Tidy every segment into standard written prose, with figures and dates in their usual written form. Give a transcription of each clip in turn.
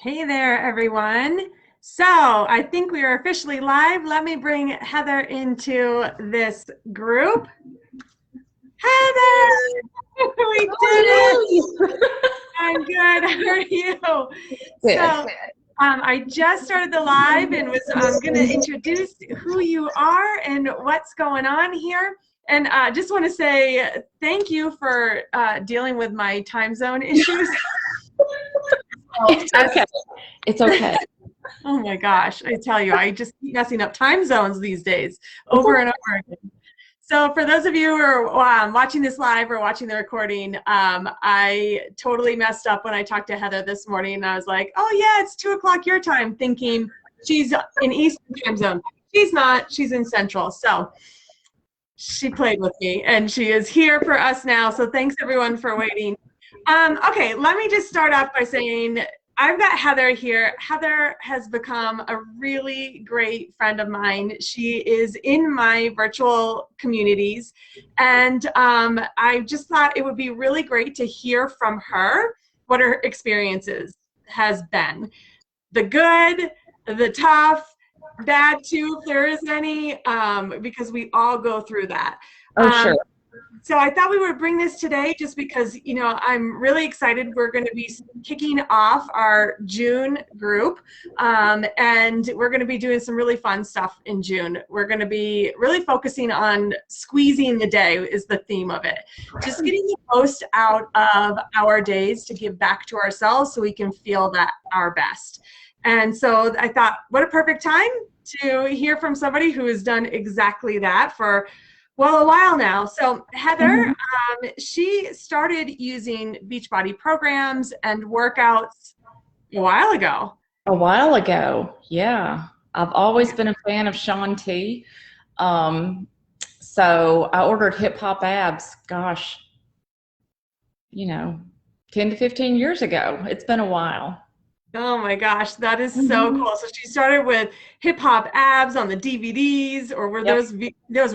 Hey there, everyone. So I think we are officially live. Let me bring Heather into this group. Heather, we did it. I'm good. How are you? Good. I just started the live and was going to introduce who you are and what's going on here. And I just want to say thank you for dealing with my time zone issues. It's okay. It's okay. Oh my gosh, I tell you, I just keep messing up time zones these days over and over again. So for those of you who are watching this live or watching the recording, I totally messed up when I talked to Heather this morning, and I was like, oh yeah, it's 2 o'clock your time, thinking she's in Eastern time zone. She's not, she's in Central. So she played with me, and she is here for us now. So thanks everyone for waiting. Okay, let me just start off by saying I've got Heather here. Heather has become a really great friend of mine. She is in my virtual communities, and I just thought it would be really great to hear from her what her experiences has been. The good, the tough, bad too, if there is any, because we all go through that. Oh, sure. So I thought we would bring this today just because, you know, I'm really excited. We're going to be kicking off our June group, and we're going to be doing some really fun stuff in June. We're going to be really focusing on squeezing the day is the theme of it. Just getting the most out of our days to give back to ourselves so we can feel that our best. And so I thought, what a perfect time to hear from somebody who has done exactly that for a while now. So Heather, she started using Beachbody programs and workouts a while ago. A while ago, yeah. I've always been a fan of Shaun T. So I ordered Hip Hop Abs, gosh, 10 to 15 years ago. It's been a while. Oh my gosh, that is so cool. So she started with Hip Hop Abs on the DVDs, or were those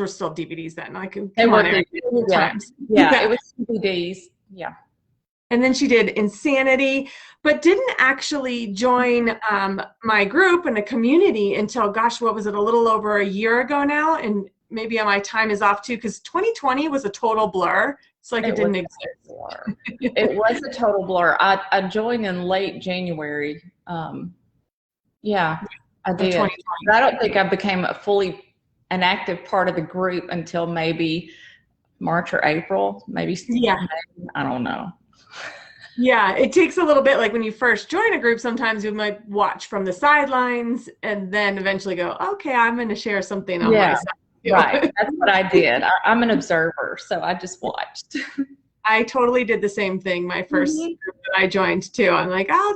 were still DVDs then? Like, come on, Eric, times. Yeah, it was DVDs. Yeah. And then she did Insanity, but didn't actually join my group and a community until, gosh, what was it, a little over a year ago now? And maybe my time is off too, because 2020 was a total blur. It's like it didn't exist. It was a total blur. I joined in late January. Yeah, I did. I don't think I became an active part of the group until maybe March or April, maybe. Yeah. May, I don't know. Yeah, it takes a little bit. Like when you first join a group, sometimes you might watch from the sidelines and then eventually go, okay, I'm going to share something on my side. Right, that's what I did. I'm an observer, so I just watched. I totally did the same thing my first group that I joined too. I'm like, I'll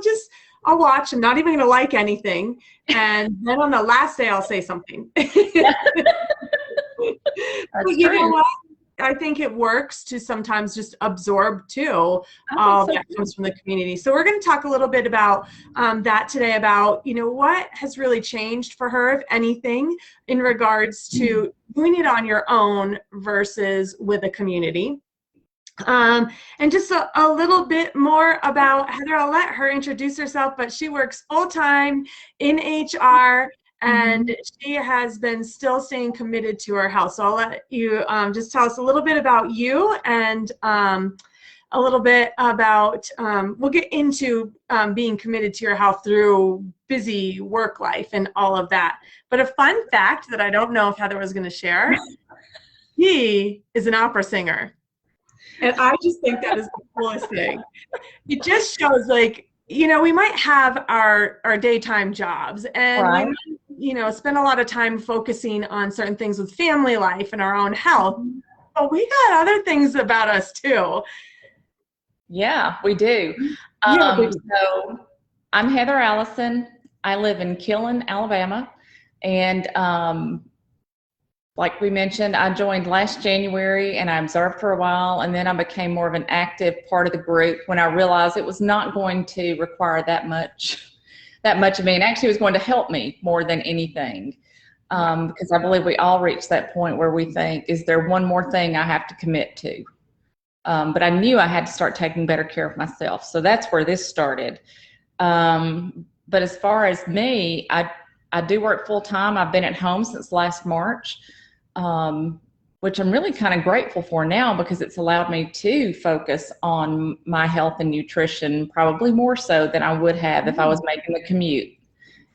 watch. I'm not even going to like anything. And then on the last day, I'll say something. But you know what? I think it works to sometimes just absorb too all that comes from the community. So we're going to talk a little bit about that today, about, what has really changed for her, if anything, in regards to doing it on your own versus with a community. And just a little bit more about Heather. I'll let her introduce herself, but she works full-time in HR. And she has been still staying committed to her health. So I'll let you just tell us a little bit about you and a little bit about, we'll get into being committed to your health through busy work life and all of that. But a fun fact that I don't know if Heather was going to share, he is an opera singer. And I just think that is the coolest thing. It just shows, like, we might have our daytime jobs and we might, spend a lot of time focusing on certain things with family life and our own health, but we got other things about us too. Yeah, we do. So I'm Heather Allison. I live in Killen, Alabama. And like we mentioned, I joined last January and I observed for a while, and then I became more of an active part of the group when I realized it was not going to require that much of me, and actually it was going to help me more than anything, because I believe we all reach that point where we think, is there one more thing I have to commit to? But I knew I had to start taking better care of myself, so that's where this started. But as far as me, I do work full time. I've been at home since last March, which I'm really kind of grateful for now because it's allowed me to focus on my health and nutrition probably more so than I would have if I was making the commute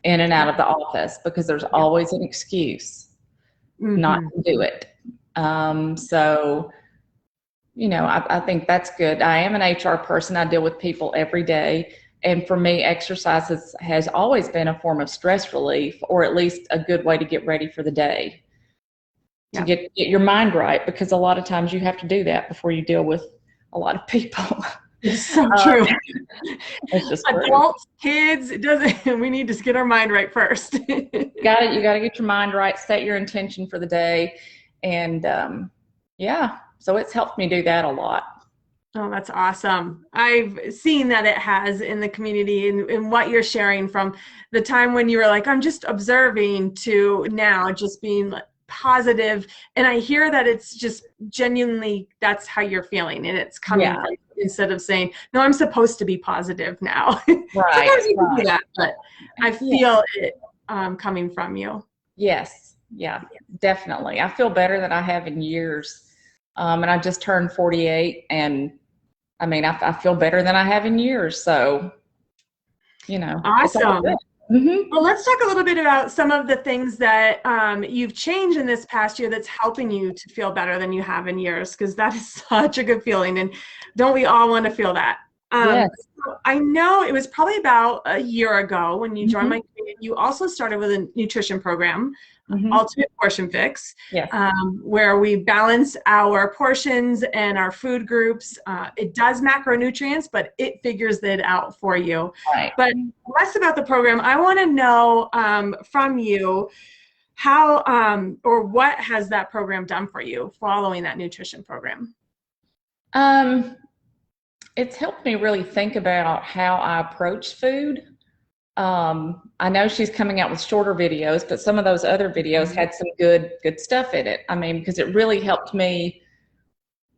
in and out of the office, because there's always an excuse not to do it. So, you know, I think that's good. I am an HR person. I deal with people every day. And for me, exercise has always been a form of stress relief, or at least a good way to get ready for the day, to get your mind right, because a lot of times you have to do that before you deal with a lot of people. It's so true. It's just adults, kids, it doesn't. We need to get our mind right first. You got to get your mind right, set your intention for the day, and so it's helped me do that a lot. Oh, that's awesome. I've seen that it has in the community, and what you're sharing from the time when you were like, I'm just observing, to now just being positive. And I hear that it's just genuinely, that's how you're feeling, and it's coming from, instead of saying, no, I'm supposed to be positive now. Right. Sometimes you can do that, but I feel it coming from you. Yes. Yeah, definitely. I feel better than I have in years. And I just turned 48, and I mean, I feel better than I have in years. So, you know. Awesome. Well, let's talk a little bit about some of the things that you've changed in this past year that's helping you to feel better than you have in years, because that is such a good feeling. And don't we all want to feel that? Yes. So I know it was probably about a year ago when you joined my community. You also started with a nutrition program, Ultimate Portion Fix, where we balance our portions and our food groups. It does macronutrients, but it figures it out for you. Right. But less about the program. I want to know from you how or what has that program done for you following that nutrition program? It's helped me really think about how I approach food. I know she's coming out with shorter videos, but some of those other videos had some good stuff in it. I mean, because it really helped me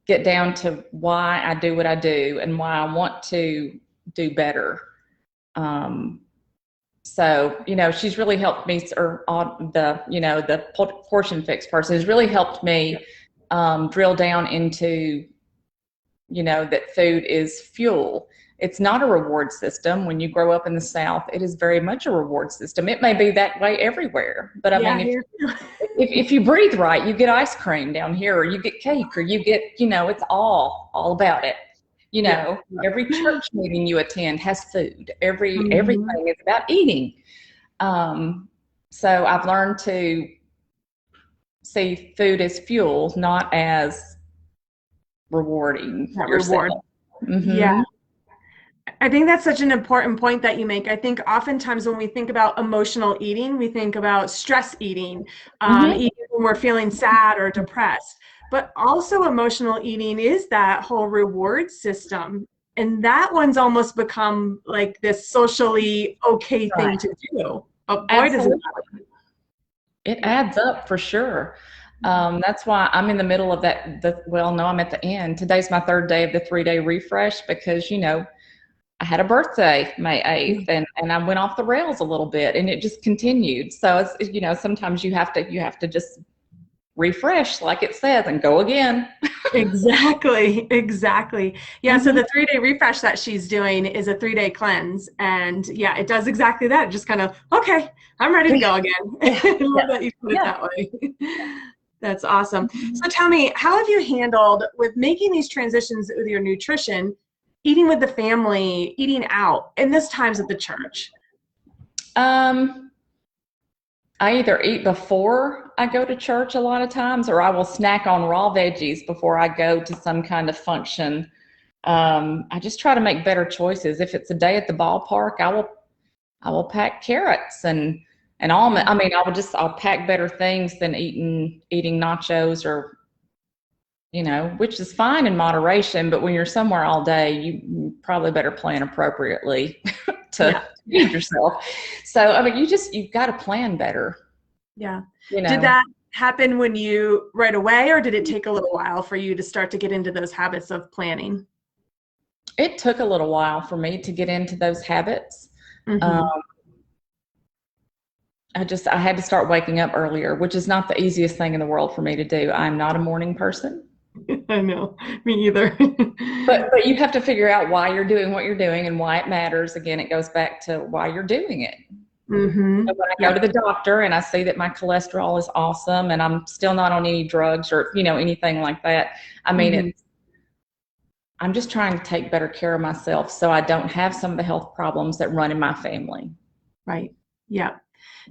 get down to why I do what I do and why I want to do better. So, you know, she's really helped me, or the Portion Fix person has really helped me drill down into, you know, that food is fuel. It's not a reward system. When you grow up in the South, it is very much a reward system. It may be that way everywhere, but I mean, if you breathe right, you get ice cream down here, or you get cake, or you get, you know, it's all about it. You know, every church meeting you attend has food. Everything is about eating. So I've learned to see food as fuel, not as rewarding yourself. Yeah. I think that's such an important point that you make. I think oftentimes when we think about emotional eating, we think about stress eating, eating when we're feeling sad or depressed. But also emotional eating is that whole reward system. And that one's almost become like this socially okay thing to do. But boy, does it adds up for sure. That's why I'm in the middle of that. I'm at the end. Today's my third day of the 3-day refresh, because, you know, I had a birthday May 8th, and I went off the rails a little bit, and it just continued. So it's, you know, sometimes you have to just refresh, like it says, and go again. Exactly. Yeah. So the 3-day refresh that she's doing is a 3-day cleanse, and it does exactly that. Just kind of, okay, I'm ready to go again. I love that you put it that way. That's awesome. So tell me, how have you handled with making these transitions with your nutrition, eating with the family, eating out, and this times at the church? I either eat before I go to church a lot of times, or I will snack on raw veggies before I go to some kind of function. I just try to make better choices. If it's a day at the ballpark, I will pack carrots and almond. I mean, I'll pack better things than eating nachos, or, you know, which is fine in moderation, but when you're somewhere all day, you probably better plan appropriately to feed yourself. So, I mean, you've got to plan better. Yeah. You know? Did that happen right away, or did it take a little while for you to start to get into those habits of planning? It took a little while for me to get into those habits. Mm-hmm. I had to start waking up earlier, which is not the easiest thing in the world for me to do. I'm not a morning person. I know, me either. But you have to figure out why you're doing what you're doing and why it matters. Again, it goes back to why you're doing it. Mm-hmm. So when I go Yeah. to the doctor and I see that my cholesterol is awesome and I'm still not on any drugs or, anything like that, I mean, Mm-hmm. I'm just trying to take better care of myself so I don't have some of the health problems that run in my family. Right. Yeah.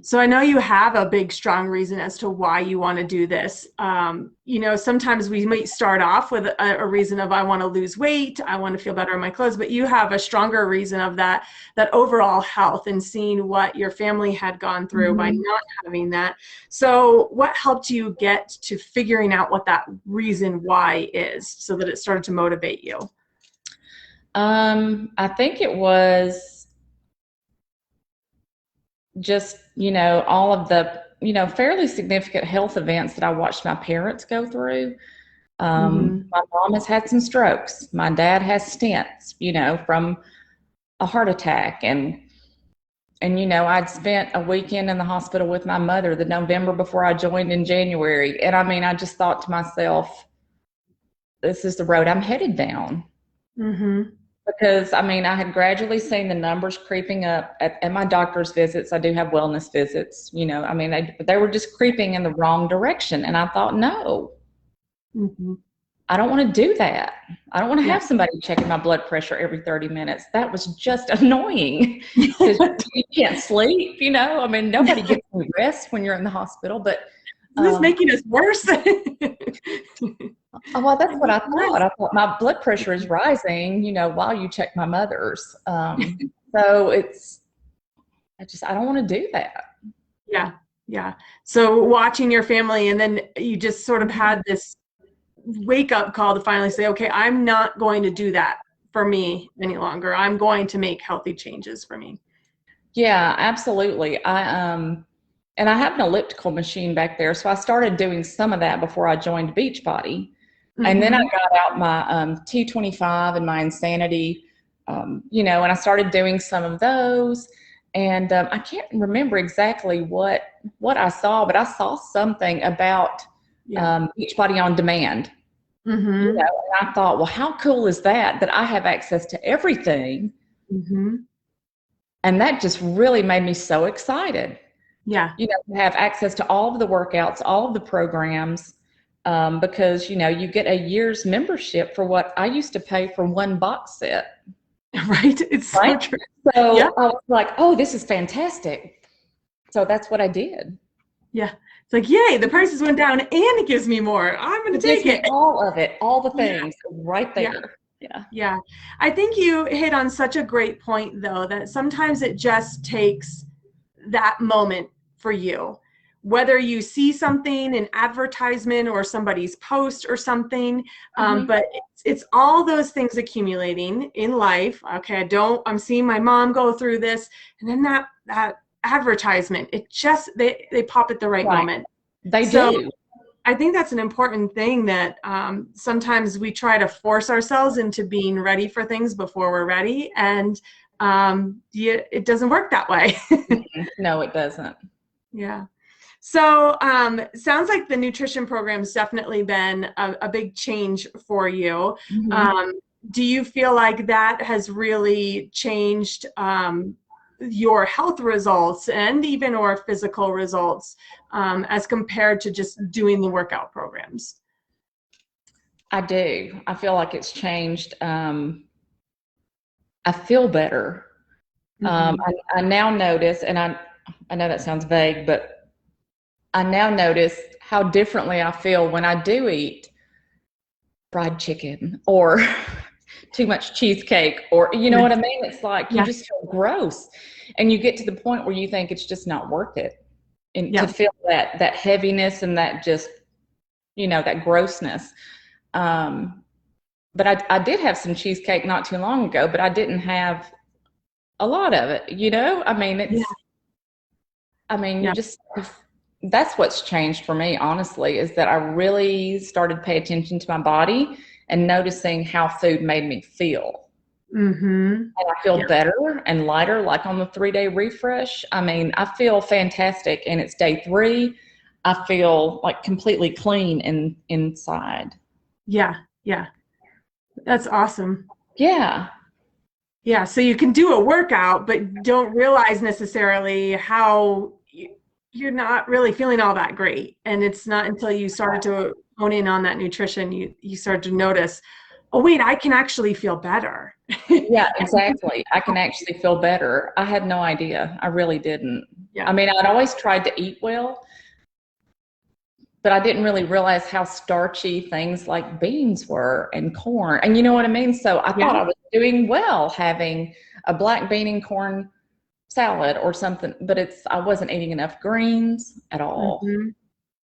So I know you have a big, strong reason as to why you want to do this. Sometimes we might start off with a reason of I want to lose weight, I want to feel better in my clothes, but you have a stronger reason of that overall health and seeing what your family had gone through by Mm-hmm. not having that. So what helped you get to figuring out what that reason why is so that it started to motivate you? I think it was just, all of the, fairly significant health events that I watched my parents go through. Mm-hmm. My mom has had some strokes. My dad has stents, from a heart attack. And I'd spent a weekend in the hospital with my mother the November before I joined in January. And I mean, I just thought to myself, this is the road I'm headed down. Mm-hmm. Because I mean, I had gradually seen the numbers creeping up at my doctor's visits. I do have wellness visits, I mean, they were just creeping in the wrong direction. And I thought, no, Mm-hmm. I don't want to do that. I don't want to Yeah. have somebody checking my blood pressure every 30 minutes. That was just annoying because you can't sleep, I mean, nobody gets any rest when you're in the hospital, but Is this making us worse? oh, well, that's what I thought. I thought my blood pressure is rising, while you check my mother's. So I don't want to do that. Yeah, yeah. So watching your family, and then you just sort of had this wake up call to finally say, okay, I'm not going to do that for me any longer. I'm going to make healthy changes for me. Yeah, absolutely. And I have an elliptical machine back there, so I started doing some of that before I joined Beachbody. And then I Mm-hmm. got out my T25 and my Insanity, and I started doing some of those. And I can't remember exactly what I saw, but I saw something about Yeah. Beachbody on demand. Mm-hmm. And I thought, well, how cool is that I have access to everything? Mm-hmm. And that just really made me so excited. Yeah. To have access to all of the workouts, all of the programs, because, you get a year's membership for what I used to pay for one box set. Right. It's so Right. true. So Yeah. I was like, oh, this is fantastic. So that's what I did. Yeah. It's like, yay, the prices went down and it gives me more. I'm going to It gives take me it. all of it, all the Yeah. things right Yeah. there. Yeah. Yeah. I think you hit on such a great point, though, that sometimes it just takes that moment for you. Whether you see something, an advertisement or somebody's post or something, Mm-hmm. but it's all those things accumulating in life. Okay, I'm seeing my mom go through this, and then that advertisement, they pop at the right Right. moment. They So do. I think that's an important thing that sometimes we try to force ourselves into being ready for things before we're ready, and it doesn't work that way. No, it doesn't. Yeah. So sounds like the nutrition program's definitely been a big change for you. Mm-hmm. Um, do you feel like that has really changed your health results and even or physical results as compared to just doing the workout programs? I do. I feel like it's changed. I feel better. Mm-hmm. I now notice, and I know that sounds vague, but I now notice how differently I feel when I do eat fried chicken or too much cheesecake, or you know Yeah. what I mean? It's like you Yeah. just feel gross, and you get to the point where you think it's just not worth it, and to Yeah. feel that heaviness and that just that grossness. Um, but I did have some cheesecake not too long ago, but I didn't have a lot of it. I mean, Yeah. you Yeah. just, that's what's changed for me, honestly, is that I really started to pay attention to my body and noticing how food made me feel. Mm-hmm. And I feel Yeah. better and lighter, like on the 3-day refresh. I mean, I feel fantastic. And it's day 3. I feel like completely clean inside. Yeah. Yeah. That's awesome. Yeah. Yeah. So you can do a workout, but don't realize necessarily how you're not really feeling all that great. And it's not until you started to hone in on that nutrition, you start to notice, oh, wait, I can actually feel better. Yeah, exactly. I can actually feel better. I had no idea. I really didn't. Yeah. I mean, I'd always tried to eat well, but I didn't really realize how starchy things like beans were and corn. And you know what I mean? So I Yeah. thought I was doing well having a black bean and corn salad or something, but I wasn't eating enough greens at all. Mm-hmm.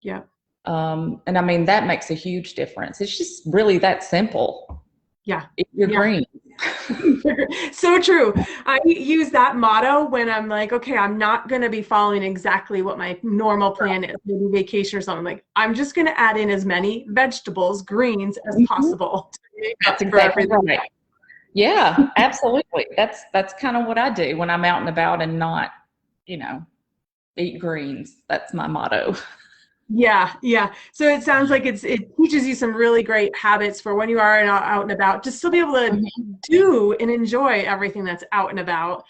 Yeah. And I mean, that makes a huge difference. It's just really that simple. Yeah. Eat your Yeah. greens. So true. I use that motto when I'm like, okay, I'm not going to be following exactly what my normal plan is, maybe vacation or something. Like, I'm just going to add in as many vegetables, greens as Mhm. possible to make up That's for exactly everything. right. Yeah, absolutely. That's kind of what I do when I'm out and about and not, you know, eat greens. That's my motto. Yeah, yeah. So it sounds like it teaches you some really great habits for when you are out and about, just to be able to Mhm. do and enjoy everything that's out and about,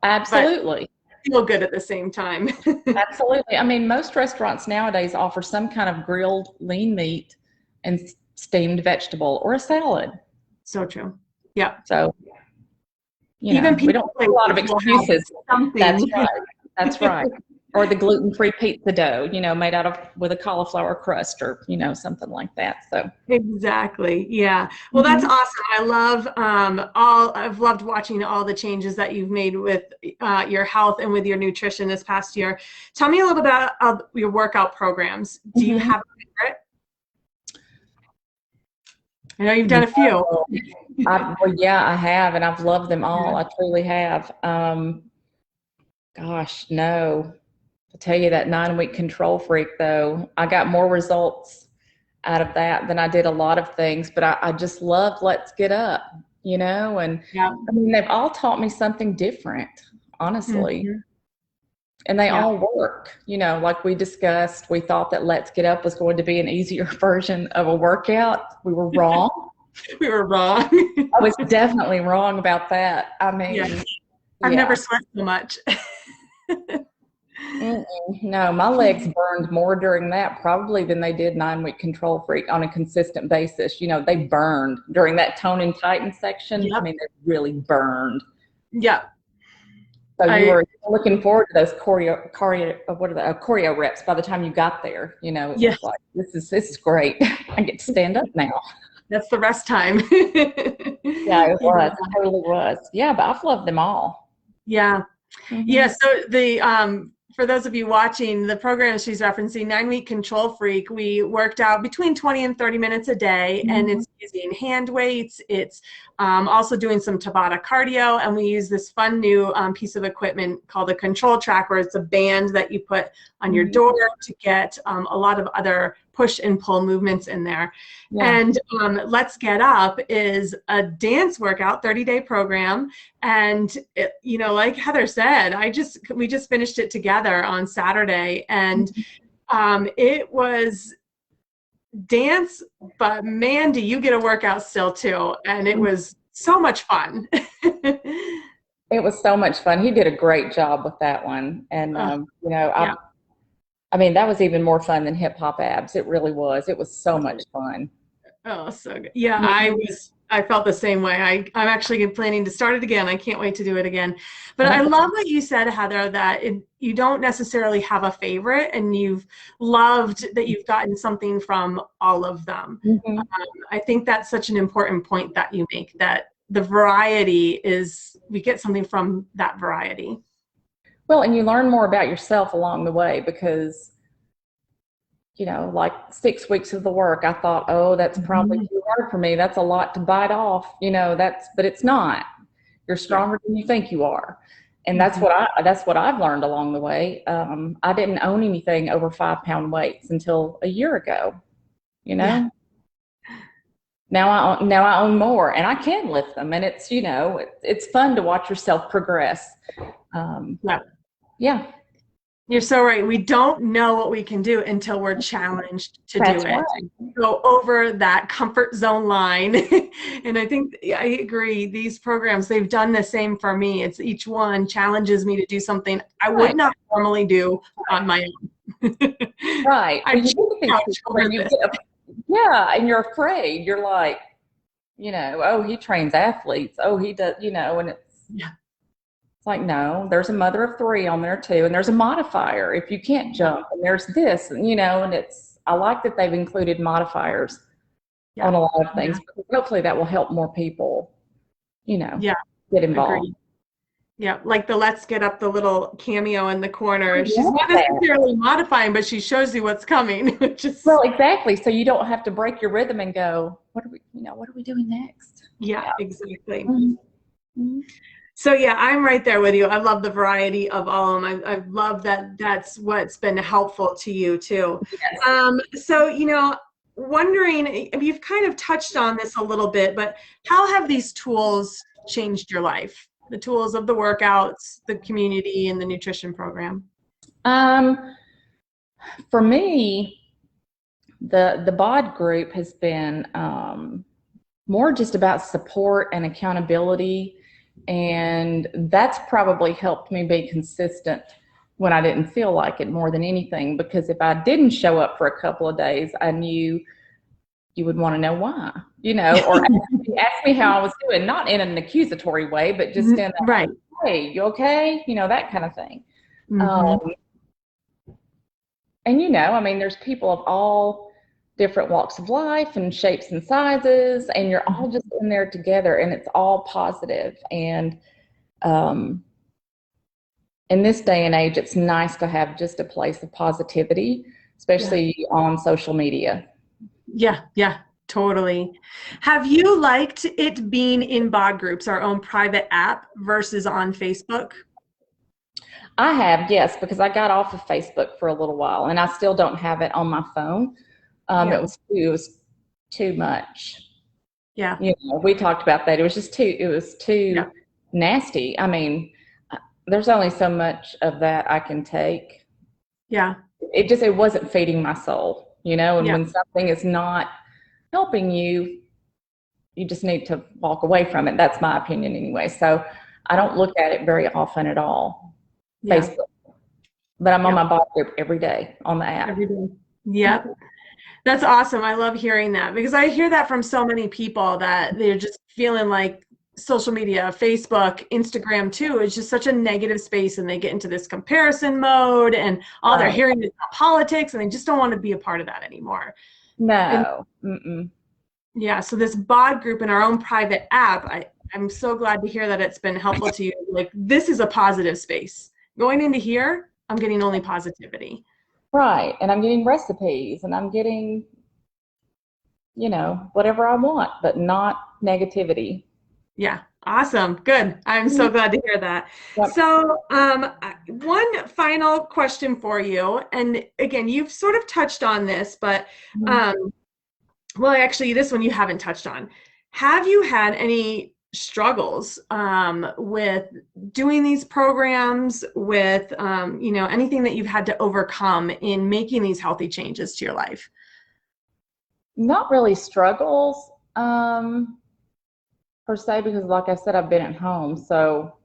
but Absolutely. feel good at the same time. Absolutely. I mean, most restaurants nowadays offer some kind of grilled lean meat and steamed vegetable or a salad. So true. Yeah. So, Even we don't pizza have a lot of places will have excuses. That's something. right. That's right. Or the gluten-free pizza dough, made out of with a cauliflower crust or, something like that. So, Exactly. Yeah. Well, that's mhm. awesome. I've loved watching all the changes that you've made with your health and with your nutrition this past year. Tell me a little about your workout programs. Do you Mhm. have a favorite? I know you've done a few. No. Well, yeah, I have, and I've loved them all. Yeah. I truly have. Gosh, no. To tell you that 9-week control freak, though, I got more results out of that than I did a lot of things, but I just love Let's Get Up, and Yeah. I mean, they've all taught me something different, honestly. Mhm. And they Yeah. all work, like we discussed. We thought that Let's Get Up was going to be an easier version of a workout. We were wrong. We were wrong. I was definitely wrong about that. I Yeah. mean, I've never yeah. sweat so much. Mm-mm. No, my legs burned more during that probably than they did 9-week control freak on a consistent basis. They burned during that tone and tighten section. I Yep. mean, they really burned. Yep. So you I were looking forward to those choreo reps by the time you got there. It Yeah. was like, this is great. I get to stand up now. That's the rest time. Yeah, it Yeah. was. It totally was. Yeah, but I've loved them all. Yeah. Yeah, Hmm. so the for those of you watching, the program she's referencing, 9-week control freak, we worked out between 20 and 30 minutes a day, and Hmm. it's using hand weights. It's also doing some Tabata cardio, and we use this fun new piece of equipment called a control track, where it's a band that you put on your Hmm. door to get a lot of other push and pull movements in there. Yeah. And Let's Get Up is a dance workout, 30-day program. And like Heather said, we just finished it together on Saturday, and it was dance, but man, do you get a workout still too. And it was so much fun. It was so much fun. He did a great job with that one. And, Oh, I, yeah. I mean, that was even more fun than hip hop abs. It really was. It was so much fun. Oh, so good. Yeah, Mhm. I felt the same way. I'm actually planning to start it again. I can't wait to do it again. But I Okay. love what you said, Heather, that you don't necessarily have a favorite, and you've loved that you've gotten something from all of them. Mhm. I think that's such an important point that you make, that the variety is, we get something from that variety. Well, and you learn more about yourself along the way because, like 6 weeks of the work, I thought, oh, that's probably Mhm. too hard for me. That's a lot to bite off. But it's not. You're Yeah. stronger than you think you are. And Mhm. that's what I've learned along the way. I didn't own anything over 5-pound weights until a year ago, you Yeah. know? now I own more, and I can lift them, and it's, you know, it's fun to watch yourself progress. Yeah. Yeah. You're so right. We don't know what we can do until we're challenged to do That's it. right. Go over that comfort zone line. And I think I agree. These programs, they've done the same for me. It's each one challenges me to do something I would not normally do on my own. Right. I Well, you look at these people over and you this. get, yeah, and you're afraid. You're like, you know, oh, he trains athletes. Oh, he does, you know, and Yeah. it's like, no, there's a mother of three on there too, and there's a modifier if you can't jump, and there's this, and you know, and it's, I like that they've included modifiers Yeah. on a lot of things. Because hopefully that will help more people, you know, Yeah. get involved. Agreed. Yeah, like the let's get up the little cameo in the corner. She's love not that. necessarily modifying, but she shows you what's coming, which is Well, exactly. So you don't have to break your rhythm and go, what are we, you know, what are we doing next? yeah, exactly. Mm-hmm. So yeah, I'm right there with you. I love the variety of all of them. I love that that's what's been helpful to you too. Yes. So, you know, wondering, you've kind of touched on this a little bit, but how have these tools changed your life? The tools of the workouts, the community, and the nutrition program? Um, for me, the BOD group has been more just about support and accountability, and that's probably helped me be consistent when I didn't feel like it more than anything, because if I didn't show up for a couple of days, I knew you would want to know why, you know, or ask me how I was doing, not in an accusatory way, but just in a, right. hey, you okay? You know, that kind of thing. Mm-hmm. And, you know, I mean, there's people of all different walks of life and shapes and sizes, and you're all just in there together, and it's all positive. And in this day and age, it's nice to have just a place of positivity, especially on social media. Yeah, yeah, totally. Have you liked it being in BOD groups, our own private app, versus on Facebook? I have, yes, because I got off of Facebook for a little while, and I still don't have it on my phone. Yeah. It was too much. Yeah. You know, we talked about that. It was too nasty. I mean, there's only so much of that I can take. Yeah. It wasn't feeding my soul, you know, and Yeah. when something is not helping you, you just need to walk away from it. That's my opinion anyway. So I don't look at it very often at all, Facebook, but I'm on my BOD group every day on the app. Every day. Yep. That's awesome. I love hearing that, because I hear that from so many people that they're just feeling like social media, Facebook, Instagram too, is just such a negative space, and they get into this comparison mode, and all they're hearing is about politics, and they just don't want to be a part of that anymore. No. Yeah, so this BOD group in our own private app, I'm so glad to hear that it's been helpful to you. Like, this is a positive space. Going into here, I'm getting only positivity. Right, and I'm getting recipes, and I'm getting, you know, whatever I want, but not negativity. Yeah, awesome. Good. I'm so glad to hear that. Yep. So, one final question for you. And again, you've sort of touched on this, but, well, actually, this one you haven't touched on. Have you had any struggles with doing these programs, with, you know, anything that you've had to overcome in making these healthy changes to your life? Not really struggles. Per se, because like I said, I've been at home, so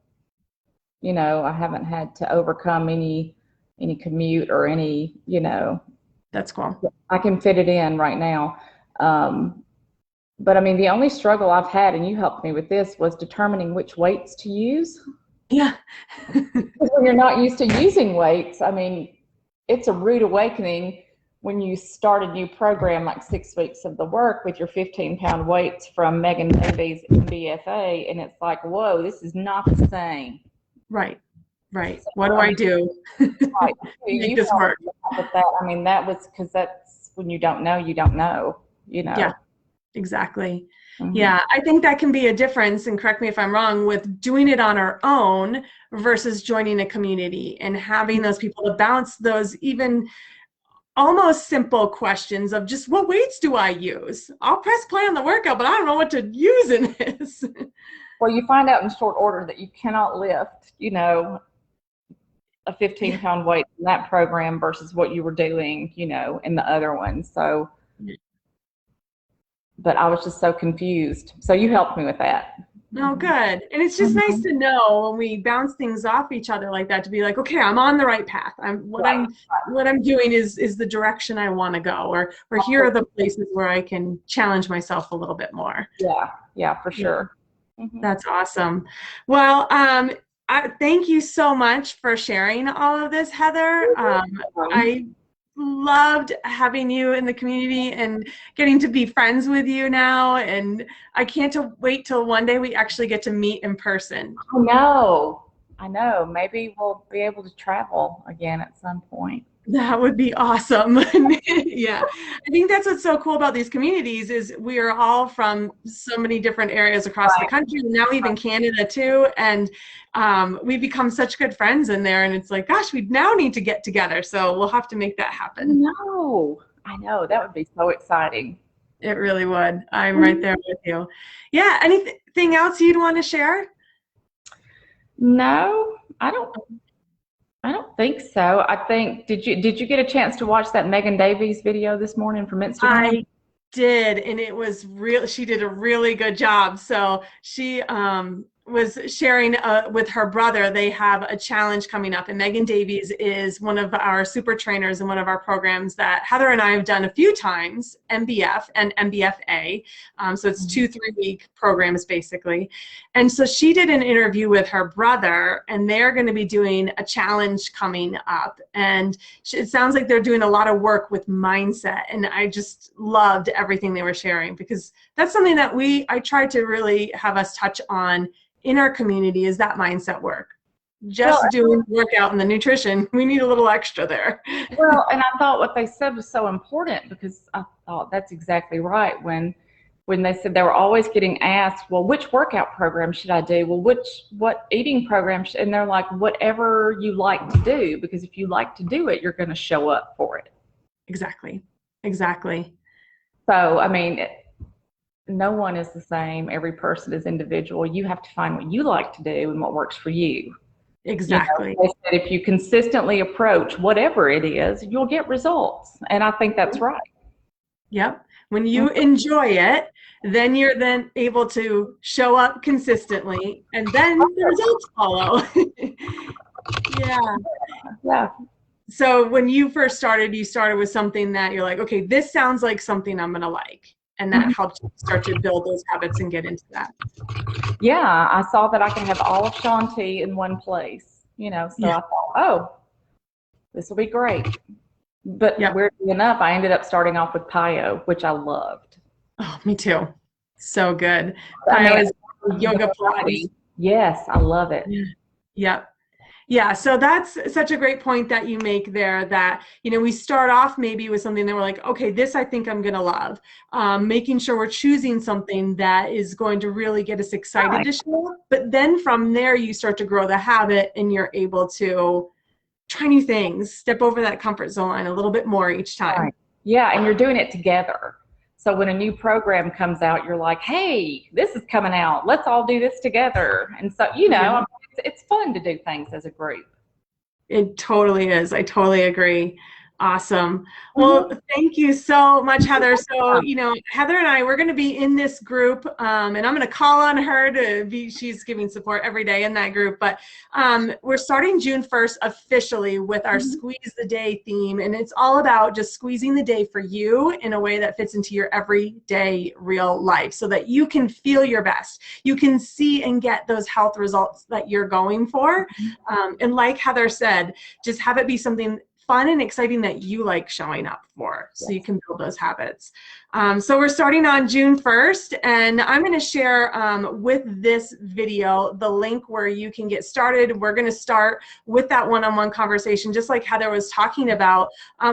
you know, I haven't had to overcome any commute or any, you know. That's cool. I can fit it in right now. But I mean, the only struggle I've had, and you helped me with this, was determining which weights to use. Yeah. Because when you're not used to using weights, I mean, it's a rude awakening when you start a new program like 6 weeks of the work with your 15-pound weights from Megan Davies BFA, and it's like, whoa, this is not the same. Right. Right. What do I do? Right. Make this work. With that, I mean, that was because that's when you don't know, you don't know, you know. Yeah, exactly. Yeah, I think that can be a difference, and correct me if I'm wrong, with doing it on our own versus joining a community and having those people to bounce those even almost simple questions of just what weights do I use? I'll press play on the workout, but I don't know what to use in this. Well, you find out in short order that you cannot lift, you know, a 15-pound weight in that program versus what you were doing, you know, in the other one. So, but I was just so confused. So you helped me with that. Oh, good. And it's just nice to know when we bounce things off each other like that, to be like, okay, I'm on the right path. What I'm doing is the direction I want to go, or here are the places where I can challenge myself a little bit more. Yeah, for sure. That's awesome. Well, thank you so much for sharing all of this, Heather. I loved having you in the community and getting to be friends with you now. And I can't wait till one day we actually get to meet in person. I know. Maybe we'll be able to travel again at some point. That would be awesome. Yeah. I think that's what's so cool about these communities is we are all from so many different areas across the country, and now even Canada too. And we've become such good friends in there, and it's like, gosh, we now need to get together. So we'll have to make that happen. I know. That would be so exciting. It really would. I'm right there with you. Yeah. Anything else you'd want to share? No, I don't think so. I think, did you get a chance to watch that Megan Davies video this morning from Instagram? I did, and it was real. She did a really good job. So she was sharing with her brother. They have a challenge coming up, and Megan Davies is one of our super trainers in one of our programs that Heather and I have done a few times, MBF and MBFA. So it's 2 3-week programs basically. And so she did an interview with her brother, and they're going to be doing a challenge coming up. And it sounds like they're doing a lot of work with mindset. And I just loved everything they were sharing, because that's something that I tried to really have us touch on in our community, is that mindset work. Just doing workout and the nutrition, we need a little extra there. Well, and I thought what they said was so important, because I thought that's exactly right. When they said, they were always getting asked, well, which workout program should I do? Well, what eating program and they're like, whatever you like to do, because if you like to do it, you're going to show up for it. Exactly. So, I mean, no one is the same. Every person is individual. You have to find what you like to do and what works for you. Exactly. You know, they said if you consistently approach whatever it is, you'll get results. And I think that's right. Yep. When you enjoy it, then you're able to show up consistently, and then the results follow. Yeah. So when you first started, you started with something that you're like, okay, this sounds like something I'm going to like. And that helped you start to build those habits and get into that. Yeah, I saw that I could have all of Shaun T in one place, you know, so I thought, oh, this will be great. But weirdly enough, I ended up starting off with Pio, which I loved. Oh, me too. So good. Pio is yoga Pilates. Yes, I love it. Yep. Yeah, so that's such a great point that you make there, that, you know, we start off maybe with something that we're like, okay, this I think I'm going to love. Making sure we're choosing something that is going to really get us excited to show up. But then from there, you start to grow the habit, and you're able to try new things, step over that comfort zone line a little bit more each time. Right. Yeah, and you're doing it together. So when a new program comes out, you're like, hey, this is coming out. Let's all do this together. And so, you know, it's fun to do things as a group. It totally is. I totally agree. Awesome. Well, thank you so much, Heather. So, you know, Heather and I, we're going to be in this group, and I'm going to call on her to be, she's giving support every day in that group, but we're starting June 1st officially with our Squeeze the Day theme, and it's all about just squeezing the day for you in a way that fits into your everyday real life, so that you can feel your best. You can see and get those health results that you're going for. And like Heather said, just have it be something fun and exciting that you like showing up for, so you can build those habits. So we're starting on June 1st, and I'm going to share with this video the link where you can get started. We're going to start with that one-on-one conversation, just like Heather was talking about,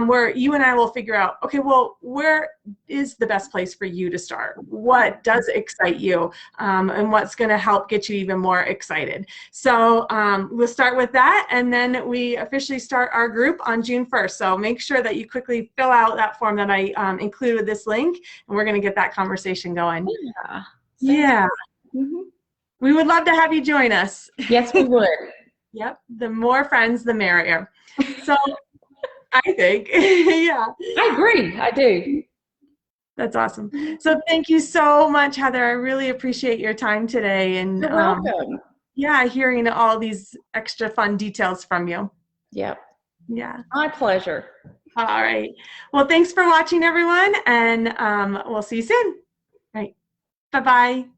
where you and I will figure out, okay, well, where is the best place for you to start? What does excite you, and what's going to help get you even more excited? So we'll start with that, and then we officially start our group on June 1st. So make sure that you quickly fill out that form that I included with this link, and we're going to get that conversation going. Yeah. Yeah. We would love to have you join us. Yes, we would. Yep. The more friends, the merrier. So I think, yeah. I agree. I do. That's awesome. So thank you so much, Heather. I really appreciate your time today. And you're welcome. Yeah, hearing all these extra fun details from you. Yep. Yeah. My pleasure. All right. Well, thanks for watching, everyone, and we'll see you soon. All right. Bye-bye.